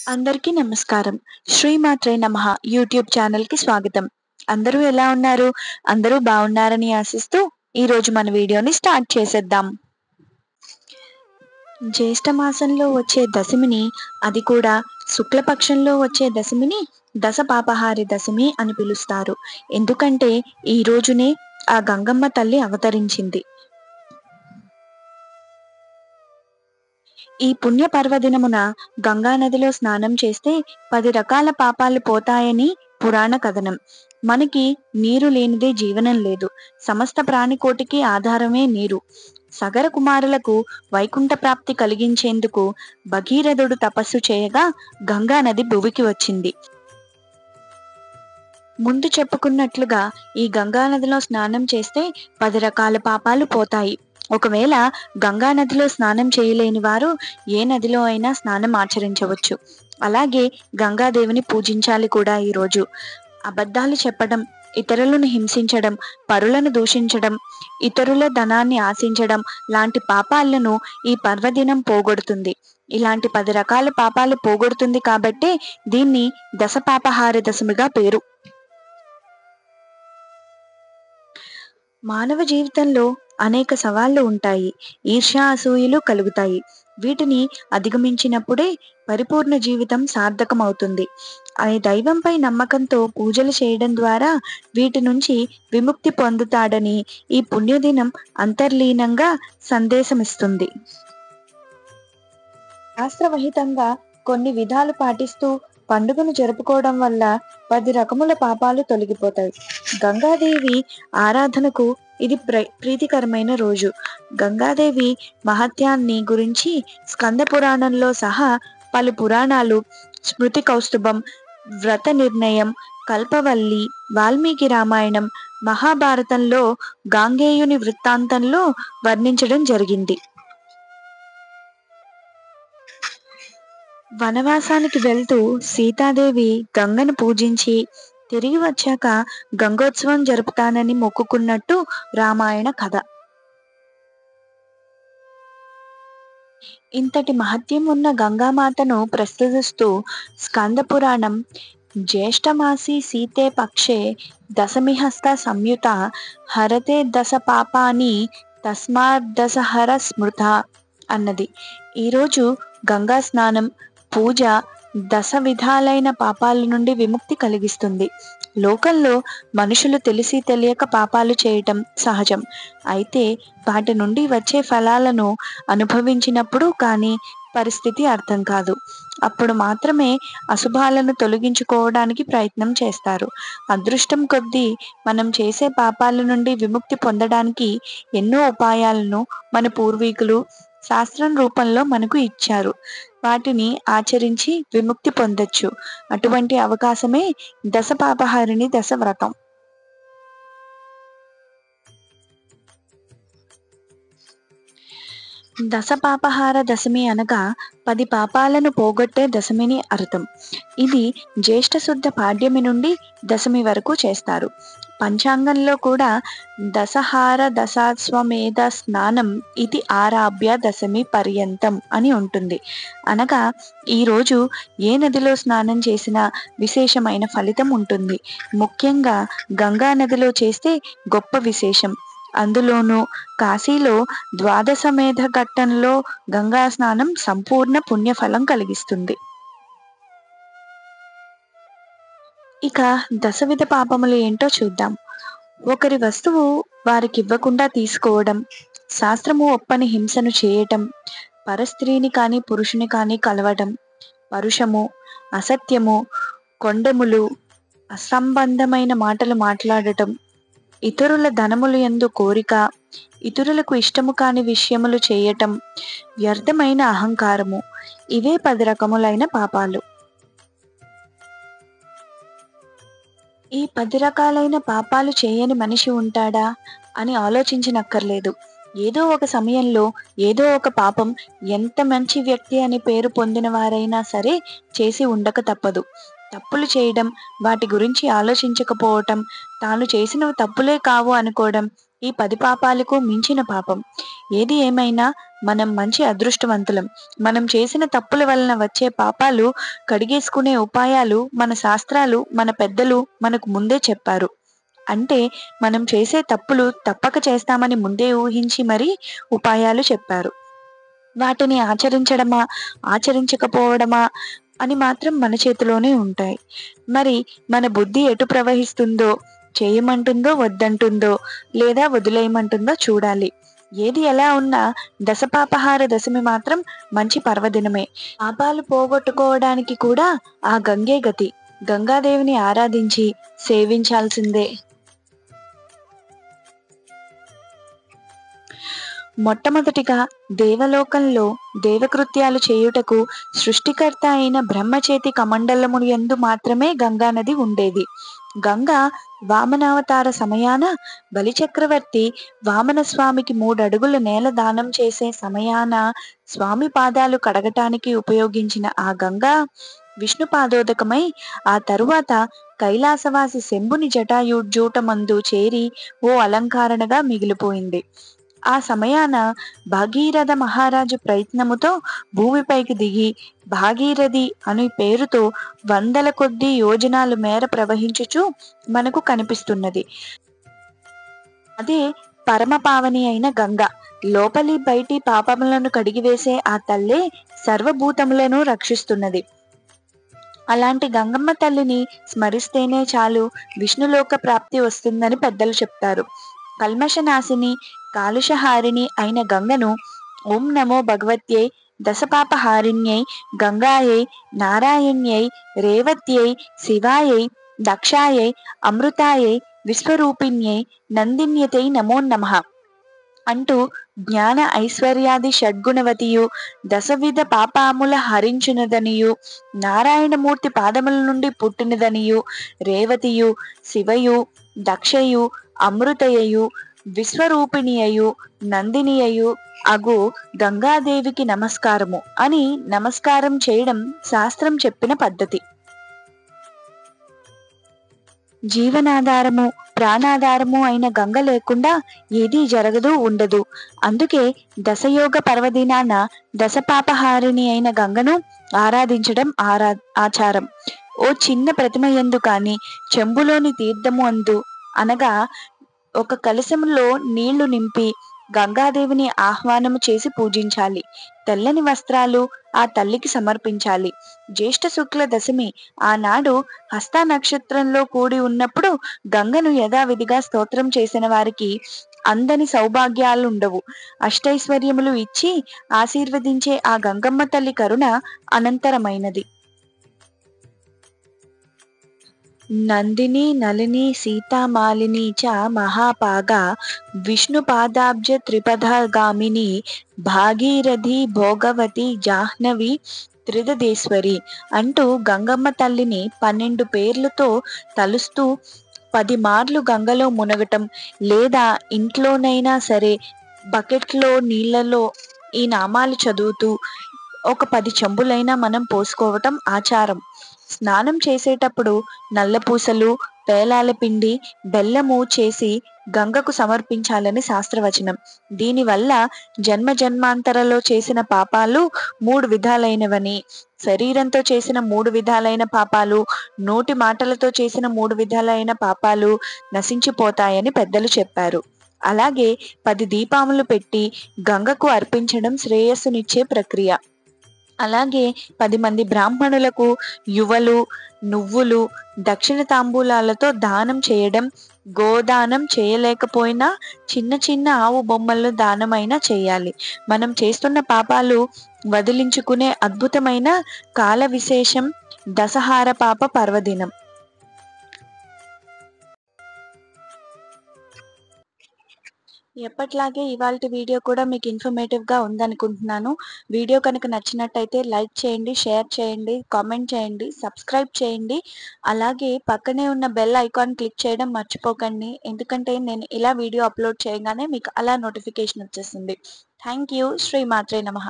అందరికీ నమస్కారం. శ్రీమాత్రే నమః యూట్యూబ్ ఛానల్‌కి స్వాగతం. అందరూ ఎలా ఉన్నారు? అందరూ బావున్నారని ఆశిస్తూ ఈరోజు మన వీడియోని స్టార్ట్ చేసేద్దాం. జ్యేష్ఠ మాసంలో వచ్చే దశమిని, అది కూడా శుక్లపక్షంలో వచ్చే దశమిని దశ పాపహారి దశమి అని పిలుస్తారు. ఎందుకంటే ఈ రోజునే ఆ గంగమ్మ తల్లి అవతరించింది. ఈ పుణ్య పర్వదినమున గంగా నదిలో స్నానం చేస్తే 10 రకాల పాపాలు పోతాయని పురాణ కథనం. మనకి నీరు లేనిదే జీవనం లేదు. సమస్త ప్రాణికోటికి ఆధారమే నీరు. సగర కుమారులకు వైకుంఠ ప్రాప్తి కలిగించేందుకు భగీరథుడు తపస్సు చేయగా గంగా నది భువికి వచ్చింది. ముందు చెప్పుకున్నట్లుగా ఈ గంగా నదిలో స్నానం చేస్తే 10 రకాల పాపాలు పోతాయి. ఒకవేళ గంగా నదిలో స్నానం చేయలేని వారు ఏ నదిలో అయినా స్నానం ఆచరించవచ్చు. అలాగే గంగాదేవిని పూజించాలి కూడా ఈరోజు. అబద్ధాలు చెప్పడం, ఇతరులను హింసించడం, పరులను దూషించడం, ఇతరుల ధనాన్ని ఆశించడం లాంటి పాపాలను ఈ పర్వదినం పోగొడుతుంది. ఇలాంటి 10 రకాల పాపాలు పోగొడుతుంది కాబట్టే దీన్ని దశపాపహార దశమిగా పేరు. మానవ జీవితంలో అనేక సవాళ్లు ఉంటాయి. ఈర్ష్య, అసూయలు కలుగుతాయి. వీటిని అధిగమించినప్పుడే పరిపూర్ణ జీవితం సార్థకమవుతుంది. అనే దైవంపై నమ్మకంతో పూజలు చేయడం ద్వారా వీటి నుంచి విముక్తి పొందుతాడని ఈ పుణ్యదినం అంతర్లీనంగా సందేశమిస్తుంది. శాస్త్రవహితంగా కొన్ని విధాలు పాటిస్తూ పండుగను జరుపుకోవడం వల్ల 10 రకముల పాపాలు తొలగిపోతాయి. గంగాదేవి ఆరాధనకు ఇది ప్రీతికరమైన రోజు. గంగాదేవి మహత్యాన్ని గురించి స్కంద పురాణంలో సహా పలు పురాణాలు, స్మృతి కౌస్తుభం, వ్రత నిర్ణయం, కల్పవల్లి, వాల్మీకి రామాయణం, మహాభారతంలో గాంగేయుని వృత్తాంతంలో వర్ణించడం జరిగింది. వనవాసానికి వెళ్తూ సీతాదేవి గంగను పూజించి తిరిగి వచ్చాక గంగోత్సవం జరుపుతానని మొక్కుకున్నట్టు రామాయణ కథ. ఇంతటి మహత్యం ఉన్న గంగామాతను ప్రస్తుతిస్తూ స్కంద పురాణం జ్యేష్ఠమాసి సీతే పక్షే దశమిహస్త సంయుత హరతే దశ పాపాని తస్మాద్దశహర స్మృత అన్నది. ఈరోజు గంగా స్నానం, పూజ దశ విధాలైన పాపాల నుండి విముక్తి కలిగిస్తుంది. లోకంలో మనుషులు తెలిసి తెలియక పాపాలు చేయటం సహజం. అయితే వాటి నుండి వచ్చే ఫలాలను అనుభవించినప్పుడు కానీ పరిస్థితి అర్థం కాదు. అప్పుడు మాత్రమే అశుభాలను తొలగించుకోవడానికి ప్రయత్నం చేస్తారు. అదృష్టం కొద్దీ మనం చేసే పాపాల నుండి విముక్తి పొందడానికి ఎన్నో ఉపాయాలను మన పూర్వీకులు శాస్త్రం రూపంలో మనకు ఇచ్చారు. వాటిని ఆచరించి విముక్తి పొందొచ్చు. అటువంటి అవకాశమే దశ పాపహారిణి దశ వ్రతం. దశ పాపహార దశమి అనగా 10 పాపాలను పోగొట్టే దశమిని అర్థం. ఇది జ్యేష్ఠ శుద్ధ పాడ్యమి నుండి దశమి వరకు చేస్తారు. పంచాంగంలో కూడా దశహార దశాశ్వమేధ స్నానం ఇది ఆరాభ్య దశమి పర్యంతం అని ఉంటుంది. అనగా ఈరోజు ఏ నదిలో స్నానం చేసినా విశేషమైన ఫలితం ఉంటుంది. ముఖ్యంగా గంగా నదిలో చేస్తే గొప్ప విశేషం. అందులోనూ కాశీలో ద్వాదశమేధ ఘట్టంలో గంగా స్నానం సంపూర్ణ పుణ్యఫలం కలిగిస్తుంది. ఇక దశవిధ పాపములు ఏంటో చూద్దాం. ఒకరి వస్తువు వారికి ఇవ్వకుండా తీసుకోవడం, శాస్త్రము ఒప్పని హింసను చేయటం, పరస్త్రీని కానీ పురుషుని కానీ కలవడం, పరుషము, అసత్యము, కొండెములు, అసంబంధమైన మాటలు మాట్లాడటం, ఇతరుల ధనములు యందు కోరిక, ఇతరులకు ఇష్టము కాని విషయములు చేయటం, వ్యర్థమైన అహంకారము, ఇవే 10 రకములైన పాపాలు. ఈ 10 రకాలైన పాపాలు చేయని మనిషి ఉంటాడా అని ఆలోచించనక్కర్లేదు. ఏదో ఒక సమయంలో ఏదో ఒక పాపం ఎంత మంచి వ్యక్తి అని పేరు పొందిన వారైనా సరే చేసి ఉండక తప్పదు. తప్పులు చేయడం, వాటి గురించి ఆలోచించకపోవటం, తాను చేసినవి తప్పులే కావు అనుకోవడం, ఈ 10 పాపాలకు మించిన పాపం. ఏది ఏమైనా మనం మంచి అదృష్టవంతులం. మనం చేసిన తప్పుల వలన వచ్చే పాపాలు కడిగేసుకునే ఉపాయాలు మన శాస్త్రాలు, మన పెద్దలు మనకు ముందే చెప్పారు. అంటే మనం చేసే తప్పులు తప్పక చేస్తామని ముందే ఊహించి మరీ ఉపాయాలు చెప్పారు. వాటిని ఆచరించడమా, ఆచరించకపోవడమా అని మాత్రం మన చేతిలోనే ఉంటాయి. మరి మన బుద్ధి ఎటు ప్రవహిస్తుందో, చేయమంటుందో వద్దంటుందో, లేదా వదిలేయమంటుందో చూడాలి. ఏది ఎలా ఉన్నా దశపాపహార దశమి మాత్రం మంచి పర్వదినమే. పాపాలు పోగొట్టుకోవడానికి కూడా ఆ గంగే గతి. గంగాదేవిని ఆరాధించి సేవించాల్సిందే. మొట్టమొదటిగా దేవలోకంలో దేవకృత్యాలు చేయుటకు సృష్టికర్త అయిన బ్రహ్మచేతి కమండలముయందు మాత్రమే గంగానది ఉండేది. గంగా వామనావతార సమయాన బలిచక్రవర్తి వామన స్వామికి 3 అడుగుల నేల దానం చేసే సమయాన స్వామి పాదాలు కడగటానికి ఉపయోగించిన ఆ గంగా విష్ణు పాదోదకమై ఆ తరువాత కైలాసవాసి శంభుని జటాజూటమందు చేరి ఓ అలంకారణగా మిగిలిపోయింది. ఆ సమయాన భాగీరథ మహారాజు ప్రయత్నముతో భూమిపైకి దిగి భాగీరథి అను పేరుతో వందల కొద్దీ యోజనాల మేర ప్రవహించుచు మనకు కనిపిస్తున్నది. అదే పరమపావని అయిన గంగ. లోపలి బయటి పాపములను కడిగివేసే ఆ తల్లే సర్వభూతములను రక్షిస్తున్నది. అలాంటి గంగమ్మ తల్లిని స్మరిస్తేనే చాలు విష్ణులోక ప్రాప్తి వస్తుందని పెద్దలు చెప్తారు. కల్మషనాశిని, కాలుషహారిణి అయిన గంగను ఓం నమో భగవత్యై దశపాపహారిణ్యై గంగాయై నారాయణ్యై రేవత్యై శివాయై దక్షాయై అమృతాయై విశ్వరూపిణ్యై నందిన్యతై నమో నమః అంటూ జ్ఞాన ఐశ్వర్యాది షడ్గుణవతియు దశవిధ పాపాముల హరించునదనియు నారాయణమూర్తి పాదముల నుండి పుట్టినదనియు రేవతియు శివయు దక్షయు అమృతయయు విశ్వరూపిణియయు నందినియయు అగు గంగాదేవికి నమస్కారము అని నమస్కారం చేయడం శాస్త్రం చెప్పిన పద్ధతి. జీవనాధారము ప్రాణాధారము అయిన గంగ లేకుండా ఏదీ జరగదు ఉండదు. అందుకే దశయోగ పర్వదినాన దశపాపహారిణి అయిన గంగను ఆరాధించడం ఆచారం. ఓ చిన్న ప్రతిమ యందు కాని చెంబులోని తీర్థము అందు అనగా ఒక కలశంలో నీళ్లు నింపి గంగాదేవిని ఆహ్వానము చేసి పూజించాలి. తెల్లని వస్త్రాలు ఆ తల్లికి సమర్పించాలి. జ్యేష్ఠ శుక్ల దశమి ఆనాడు హస్త నక్షత్రంలో కూడి ఉన్నప్పుడు గంగను యథావిధిగా స్తోత్రం చేసిన వారికి అందని సౌభాగ్యాలుండవు. అష్టైశ్వర్యములు ఇచ్చి ఆశీర్వదించే ఆ గంగమ్మ తల్లి కరుణ అనంతరమైనది. నందిని నళిని సీతామాలిని చ మహాపాగా విష్ణుపాదాబ్జ త్రిపథగామిని భాగీరథి భోగవతి జాహ్నవి త్రిదదేశ్వరి అంటూ గంగమ్మ తల్లిని 12 పేర్లతో తలుస్తూ 10 మార్లు గంగలో మునగటం, లేదా ఇంట్లోనైనా సరే బకెట్లో నీళ్లలో ఈ నామాలు చదువుతూ ఒక 10 చెంబులైనా మనం పోసుకోవటం ఆచారం. స్నానం చేసేటప్పుడు నల్లపూసలు, పేలాల పిండి, బెల్లము చేసి గంగకు సమర్పించాలని శాస్త్రవచనం. దీనివల్ల జన్మ జన్మాంతరలో చేసిన పాపాలు 3 విధాలైనవని, శరీరంతో చేసిన 3 విధాలైన పాపాలు, నోటి మాటలతో చేసిన 3 విధాలైన పాపాలు నశించిపోతాయని పెద్దలు చెప్పారు. అలాగే 10 దీపాములు పెట్టి గంగకు అర్పించడం శ్రేయస్సునిచ్చే ప్రక్రియ. అలాగే 10 మంది బ్రాహ్మణులకు యువలు, నువ్వులు, దక్షిణ తాంబూలాలతో దానం చేయడం, గోదానం చేయలేకపోయినా చిన్న చిన్న ఆవు బొమ్మలను దానమైనా చేయాలి. మనం చేస్తున్న పాపాలు వదిలించుకునే అద్భుతమైన కాల విశేషం దశహార పాప పర్వదినం. ఎప్పట్లాగే ఇవాల్టి వీడియో కూడా మీకు ఇన్ఫర్మేటివ్గా ఉందనుకుంటున్నాను. వీడియో కనుక నచ్చినట్టయితే లైక్ చేయండి, షేర్ చేయండి, కామెంట్ చేయండి, సబ్స్క్రైబ్ చేయండి. అలాగే పక్కనే ఉన్న బెల్ ఐకాన్ క్లిక్ చేయడం మర్చిపోకండి. ఎందుకంటే నేను ఇలా వీడియో అప్లోడ్ చేయగానే మీకు అలా నోటిఫికేషన్ వచ్చేస్తుంది. Thank you. శ్రీమాత్రే నమః.